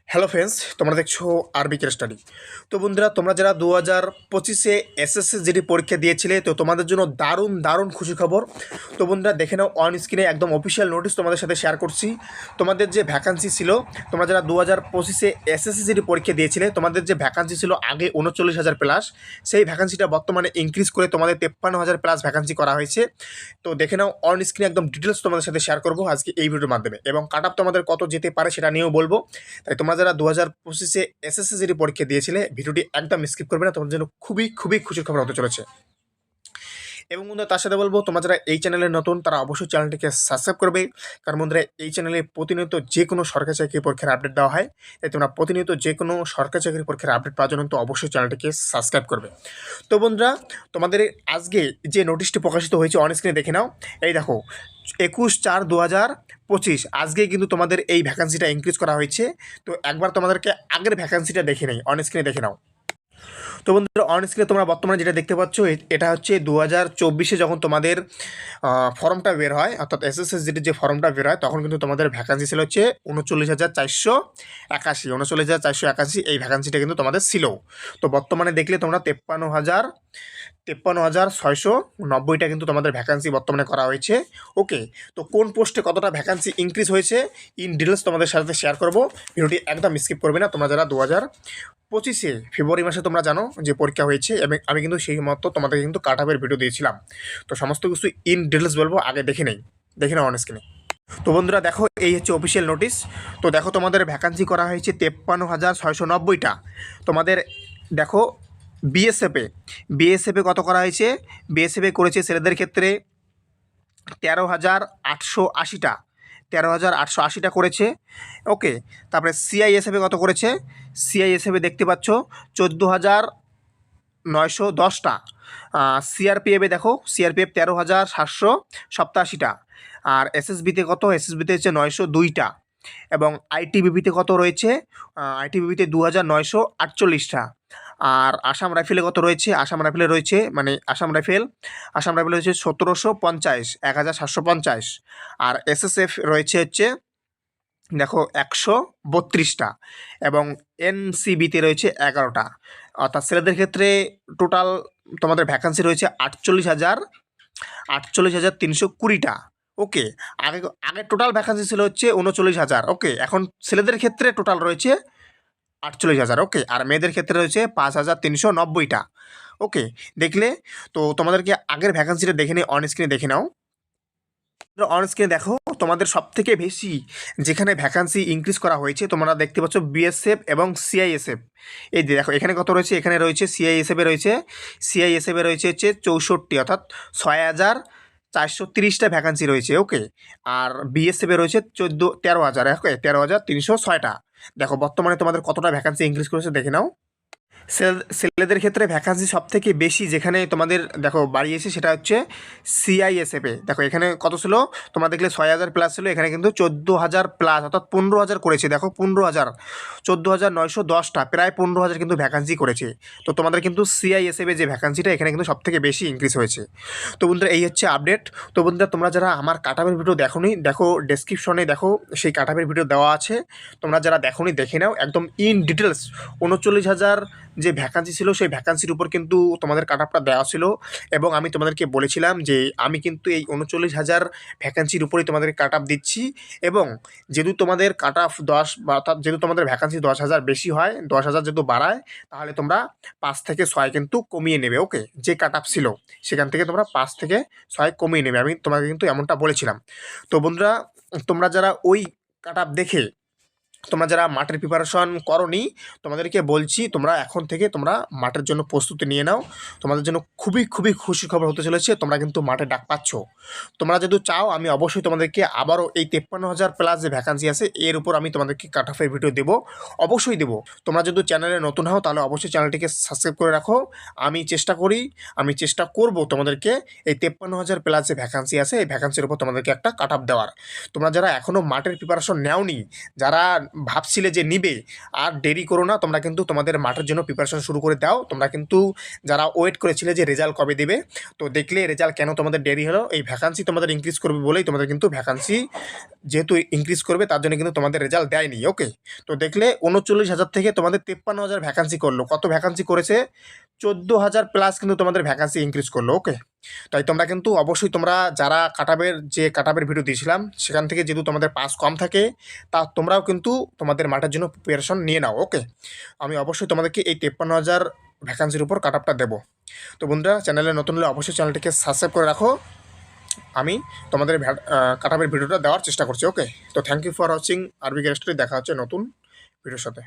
Hello friends, তোমরা দেখছো আরবিকের study. তো বন্ধুরা, তোমরা যারা 2025-এ এসএসসি জিডি পরীক্ষা দিয়েছিলে, তো তোমাদের জন্য দারুণ দারুণ খুশি খবর। তো বন্ধুরা দেখে নাও, অন স্ক্রিনে একদম অফিসিয়াল নোটিশ তোমাদের সাথে শেয়ার করছি। তোমাদের যে ভ্যাকান্সি ছিল, তোমরা যারা 2025-এ এসএসসি জিডি পরীক্ষা দিয়েছিলে, তোমাদের যে ভ্যাকান্সি ছিল আগে 39,000 প্লাস, সেই ভ্যাকান্সিটা বর্তমানে ইনক্রিজ করে তোমাদের 53,000 প্লাস ভ্যাকান্সি করা হয়েছে। তো দেখে নাও, অন স্ক্রিনে একদম ডিটেলস তোমাদের সাথে শেয়ার করবো আজকে এই ভিডিওর মাধ্যমে, এবং কাট অফ তোমাদের কত যেতে পারে সেটা নিয়েও বলবো। তাই তোমরা যারা 2025-এ এসএসসি জিডি পরীক্ষা দিয়েছিলে, ভিডিওটি একদম স্কিপ করবে না, তোমাদের জন্য খুবই খুবই খুশির খবর হতে চলেছে। এবং বন্ধুরা, তার সাথে বলবো, তোমরা যারা এই চ্যানেলে নতুন তারা অবশ্যই চ্যানেলটিকে সাবস্ক্রাইব করবে, কারণ বন্ধুরা এই চ্যানেলে প্রতিনিয়ত যে কোনো সরকারি চাকরি পরীক্ষার আপডেট দেওয়া হয়। তাই তোমরা প্রতিনিয়ত যে কোনো সরকারি চাকরি পরীক্ষার আপডেট পাওয়ার জন্য তো অবশ্যই চ্যানেলটিকে সাবস্ক্রাইব করবে। তো বন্ধুরা, তোমাদের আজকে যে নোটিশটি প্রকাশিত হয়েছে অন স্ক্রিনে দেখে নাও। এই দেখো, 21/4/2025 আজকে কিন্তু তোমাদের এই ভ্যাকান্সিটা ইনক্রিজ করা হয়েছে। তো একবার তোমাদেরকে আগের ভ্যাকান্সিটা দেখে নেই, অন স্ক্রিনে দেখে নাও। তো বন্ধুরা, অন স্ক্রিনে তোমরা বর্তমানে যেটা দেখতে পাচ্ছ, এটা হচ্ছে 2024-এ যখন তোমাদের ফর্মটা বের হয়, অর্থাৎ এসএসসির যে ফর্মটা বের হয়, তখন কিন্তু তোমাদের ভ্যাকান্সি ছিল হচ্ছে 39,481 এই ভ্যাকান্সিটা কিন্তু তোমাদের ছিল। তো বর্তমানে দেখলে তোমরা 53,690টা কিন্তু তোমাদের ভ্যাকান্সি বর্তমানে করা হয়েছে। ওকে, তো কোন পোস্টে কতটা ভ্যাকান্সি ইনক্রিজ হয়েছে ইন ডিটেলস তোমাদের সাথে শেয়ার করবো। ভিডিওটি একদম স্কিপ করবে না। তোমরা যারা 2025-এ ফেব্রুয়ারি মাসে তোমরা জানো যে পরীক্ষা হয়েছে, এবং আমি কিন্তু সেই মতো তোমাদের কিন্তু কাট অফের ভিডিও দিয়েছিলাম। তো সমস্ত কিছু ইন ডিটেলস বলবো, আগে দেখে নাও অন স্ক্রিনে। তো বন্ধুরা দেখো, এই হচ্ছে অফিসিয়াল নোটিশ। তো দেখো, তোমাদের ভ্যাকান্সি করা হয়েছে 53,690টা। তোমাদের দেখো, বিএসএফে কত করা হয়েছে। বিএসএফে করেছে ছেলেদের ক্ষেত্রে 13,880টা, 13,880টা করেছে। ওকে, তারপরে সিআইএসএফে কত করেছে। সিআইএসএফে দেখতে পাচ্ছ 14,910টা। সিআরপিএফে দেখো, সিআরপিএফ 13,787টা। আর এসএসবিতে কত, এসএসবিতে হচ্ছে 902টা। এবং আইটিবিপিতে কত রয়েছে, আইটিবিপিতে 2,948টা। আর আসাম রাইফেলে কত রয়েছে, আসাম রাইফেলে রয়েছে আসাম রাইফেল হচ্ছে 1,750, 1,750। আর এসএসএফ রয়েছে হচ্ছে দেখো 132টা। এবং এনসিবিতে রয়েছে 11টা। অর্থাৎ ছেলেদের ক্ষেত্রে টোটাল তোমাদের ভ্যাকান্সি রয়েছে 48,320টা। ওকে, আগে আগে টোটাল ভ্যাকান্সি ছিল হচ্ছে 39,000। ওকে, এখন ছেলেদের ক্ষেত্রে টোটাল রয়েছে 48,000। ওকে, আর মেয়েদের ক্ষেত্রে রয়েছে 5,390টা। ওকে, দেখলে তো তোমাদেরকে আগের ভ্যাকান্সিটা দেখে নিই, অন স্ক্রিনে দেখে নাও। অন স্ক্রিনে দেখো, তোমাদের সবথেকে বেশি যেখানে ভ্যাকান্সি ইনক্রিজ করা হয়েছে তোমরা দেখতে পাচ্ছ বিএসএফ এবং সিআইএসএফ। এই যে দেখো, এখানে কত রয়েছে, এখানে রয়েছে সিআইএসএফে রয়েছে হচ্ছে 64, অর্থাৎ 6,430টা ভ্যাকান্সি রয়েছে। ওকে, আর বিএসএফে রয়েছে 13,000। ওকে, 13,306টা। দেখো বর্তমানে তোমাদের কতটা ভ্যাকান্সি ইনক্রিজ করেছে দেখে নাও। ছেলেদের ক্ষেত্রে ভ্যাকান্সি সব থেকে বেশি যেখানে তোমাদের দেখো বাড়িয়েছে, সেটা হচ্ছে সিআইএসএফে। দেখো এখানে কত ছিল, তোমরা দেখলে 6,000 প্লাস ছিল, এখানে কিন্তু 14,000 প্লাস, অর্থাৎ 15,000 করেছে। দেখো 15,000, 14,910টা, প্রায় 15,000 কিন্তু ভ্যাকান্সি করেছে। তো তোমাদের কিন্তু সিআইএসএফে যে ভ্যাকান্সিটা, এখানে কিন্তু সব থেকে বেশি ইনক্রিজ হয়েছে। তো বন্ধুরা, এই হচ্ছে আপডেট। তো বন্ধুরা, তোমরা যারা আমার কাটাবের ভিডিও দেখোনি, দেখো ডেসক্রিপশনে দেখো সেই কাটাবের ভিডিও দেওয়া আছে। তোমরা যারা দেখোনি দেখে নাও, একদম ইন ডিটেলস 39,000 যে ভ্যাকান্সি ছিল, সেই ভ্যাকান্সির উপর কিন্তু তোমাদের কাট অফটা দেওয়া ছিল। এবং আমি তোমাদেরকে বলেছিলাম যে আমি কিন্তু এই 39,000 ভ্যাকান্সির উপরেই তোমাদেরকে কাট অফ দিচ্ছি। এবং যেহেতু তোমাদের কাট অফ 10, বা অর্থাৎ যেহেতু তোমাদের ভ্যাকান্সি 10,000 বেশি হয়, 10,000 যেহেতু বাড়ায়, তাহলে তোমরা 5 থেকে 6 কিন্তু কমিয়ে নেবে। ওকে, যে কাট অফ ছিল সেখান থেকে তোমরা 5 থেকে 6 কমিয়ে নেবে, আমি তোমাকে কিন্তু এমনটা বলেছিলাম। তো বন্ধুরা, তোমরা যারা ওই কাট অফ দেখে তোমরা যারা মাঠের প্রিপারেশন করোনি, তোমাদেরকে বলছি তোমরা এখন থেকে তোমরা মাঠের জন্য প্রস্তুতি নিয়ে নাও। তোমাদের জন্য খুবই খুবই খুশির খবর হতে চলেছে, তোমরা কিন্তু মাঠে ডাক পাচ্ছ। তোমরা যদি চাও, আমি অবশ্যই তোমাদেরকে আবারও এই 53,000 প্লাস যে ভ্যাকান্সি আছে, এর উপর আমি তোমাদেরকে কাট অফের ভিডিও দেবো, অবশ্যই দেবো। তোমরা যদি চ্যানেলে নতুন হও, তাহলে অবশ্যই চ্যানেলটিকে সাবস্ক্রাইব করে রাখো। আমি চেষ্টা করব তোমাদেরকে এই 53,000 প্লাস যে ভ্যাকান্সি আছে, এই ভ্যাকান্সির উপর তোমাদেরকে একটা কাট অফ দেওয়ার। তোমরা যারা এখনও মাঠের প্রিপারেশন নেওনি, যারা ভাবছিলে যে নিবে, আর দেরি করো না, তোমরা কিন্তু তোমাদের মাঠের জন্য প্রিপারেশন শুরু করে দাও। তোমরা কিন্তু যারা ওয়েট করেছিলে যে রেজাল্ট কবে দেবে, তো দেখলে রেজাল্ট কেন তোমাদের দেরি হলো, এই ভ্যাকান্সি তোমাদের ইনক্রিজ করবে বলেই তোমাদের কিন্তু ভ্যাকান্সি যেহেতু ইনক্রিজ করবে তার জন্য কিন্তু তোমাদের রেজাল্ট দেয়নি। ওকে, তো দেখলে 39,000 থেকে তোমাদের 53,000 ভ্যাকান্সি করলো। কত ভ্যাকান্সি করেছে? 14,000 প্লাস কিন্তু তোমাদের ভ্যাকান্সি ইনক্রিজ করলো। ওকে, তাই তোমরা কিন্তু অবশ্যই তোমরা যারা কাটাবের ভিডিও দিয়েছিলাম সেখান থেকে যেহেতু তোমাদের পাস কম থাকে, তা তোমরাও কিন্তু তোমাদের মাঠের জন্য প্রিপারেশন নিয়ে নাও। ওকে, আমি অবশ্যই তোমাদেরকে এই 53,000 ভ্যাকান্সির উপর কাটআপটা দেবো। তো বন্ধুরা, চ্যানেলে নতুন হলে অবশ্যই চ্যানেলটিকে সাবস্ক্রাইব করে রাখো। আমি তোমাদের কাটাবের ভিডিওটা দেওয়ার চেষ্টা করছি। ওকে, তো থ্যাংক ইউ ফর ওয়াচিং আরবি গ্যারেস্টরি। দেখা হচ্ছে নতুন ভিডিওর সাথে।